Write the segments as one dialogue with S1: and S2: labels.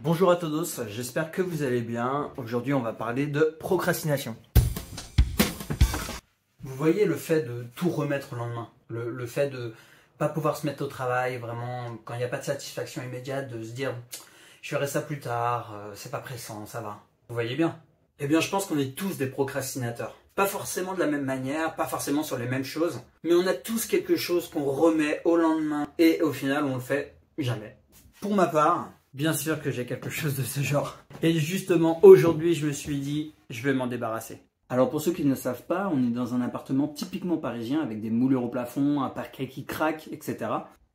S1: Bonjour à tous, j'espère que vous allez bien. Aujourd'hui, on va parler de procrastination. Vous voyez le fait de tout remettre au lendemain, le fait de pas pouvoir se mettre au travail, vraiment, quand il n'y a pas de satisfaction immédiate, de se dire je ferai ça plus tard, c'est pas pressant, ça va. Vous voyez bien? Eh bien, je pense qu'on est tous des procrastinateurs. Pas forcément de la même manière, pas forcément sur les mêmes choses, mais on a tous quelque chose qu'on remet au lendemain et au final, on le fait jamais. Pour ma part, bien sûr que j'ai quelque chose de ce genre. Et justement, aujourd'hui, je me suis dit, je vais m'en débarrasser.
S2: Alors pour ceux qui ne le savent pas, on est dans un appartement typiquement parisien avec des moulures au plafond, un parquet qui craque, etc.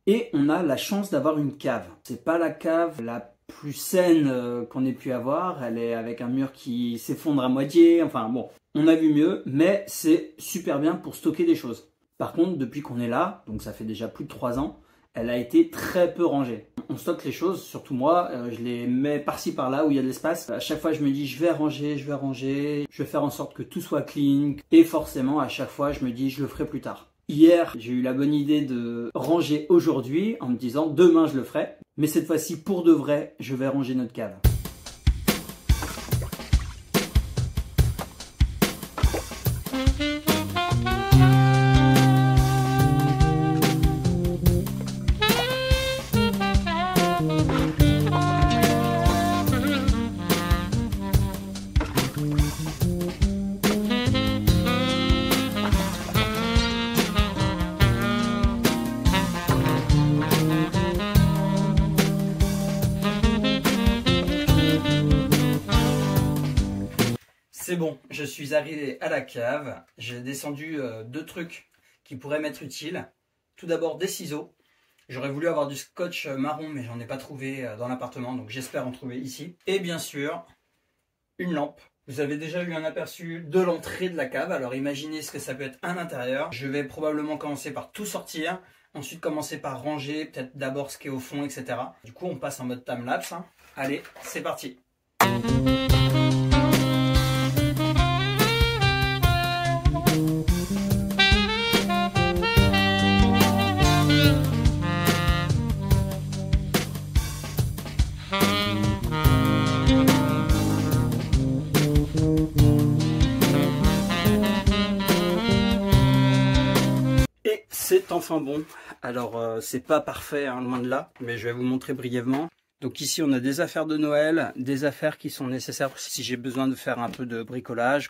S2: Et on a la chance d'avoir une cave. C'est pas la cave la plus saine qu'on ait pu avoir. Elle est avec un mur qui s'effondre à moitié. Enfin bon, on a vu mieux, mais c'est super bien pour stocker des choses. Par contre, depuis qu'on est là, donc ça fait déjà plus de 3 ans, elle a été très peu rangée. On stocke les choses, surtout moi, je les mets par-ci par-là où il y a de l'espace. À chaque fois, je me dis, je vais ranger, je vais faire en sorte que tout soit clean. Et forcément, à chaque fois, je me dis, je le ferai plus tard. Hier, j'ai eu la bonne idée de ranger aujourd'hui en me disant, demain, je le ferai. Mais cette fois-ci, pour de vrai, je vais ranger notre cave.
S1: C'est bon, je suis arrivé à la cave. J'ai descendu 2 trucs qui pourraient m'être utiles. Tout d'abord des ciseaux. J'aurais voulu avoir du scotch marron, mais j'en ai pas trouvé dans l'appartement, donc j'espère en trouver ici. Et bien sûr, une lampe. Vous avez déjà eu un aperçu de l'entrée de la cave, alors imaginez ce que ça peut être à l'intérieur. Je vais probablement commencer par tout sortir, ensuite commencer par ranger, peut-être d'abord ce qui est au fond, etc. Du coup, on passe en mode time-lapse. Allez, c'est parti. Et c'est enfin bon. Alors c'est pas parfait, hein, loin de là, mais je vais vous montrer brièvement. Donc ici on a des affaires de Noël, des affaires qui sont nécessaires si j'ai besoin de faire un peu de bricolage.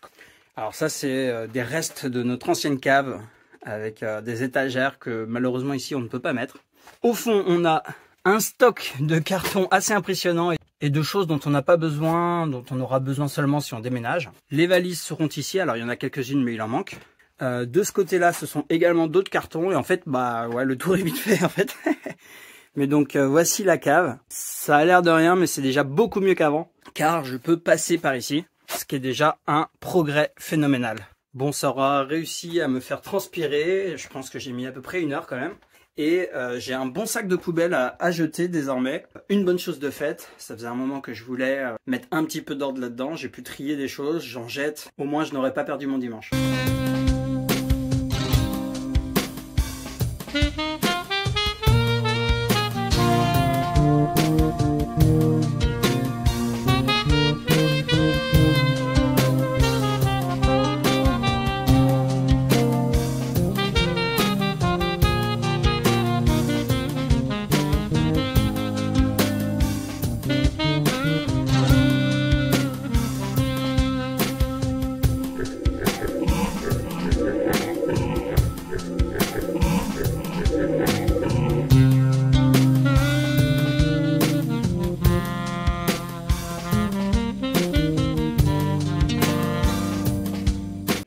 S1: Alors ça c'est des restes de notre ancienne cave avec des étagères que malheureusement ici on ne peut pas mettre. Au fond on a un stock de cartons assez impressionnant et de choses dont on n'a pas besoin, dont on aura besoin seulement si on déménage. Les valises seront ici, alors il y en a quelques-unes mais il en manque. De ce côté-là, ce sont également d'autres cartons et en fait, bah ouais, le tour est vite fait en fait. Mais donc voici la cave. Ça a l'air de rien, mais c'est déjà beaucoup mieux qu'avant, car je peux passer par ici, ce qui est déjà un progrès phénoménal. Bon, ça aura réussi à me faire transpirer. Je pense que j'ai mis à peu près 1 heure quand même. Et j'ai un bon sac de poubelle à jeter désormais. Une bonne chose de faite, ça faisait un moment que je voulais mettre un petit peu d'ordre là-dedans. J'ai pu trier des choses, j'en jette. Au moins, je n'aurais pas perdu mon dimanche.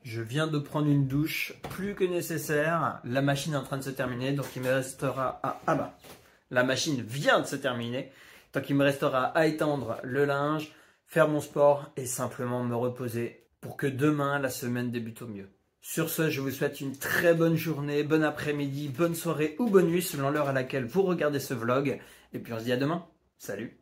S1: Je viens de prendre une douche plus que nécessaire. La machine est en train de se terminer, donc il me restera à... Ah bah, la machine vient de se terminer. Donc il me restera à étendre le linge, faire mon sport et simplement me reposer pour que demain la semaine débute au mieux. Sur ce, je vous souhaite une très bonne journée, bon après-midi, bonne soirée ou bonne nuit selon l'heure à laquelle vous regardez ce vlog. Et puis on se dit à demain. Salut!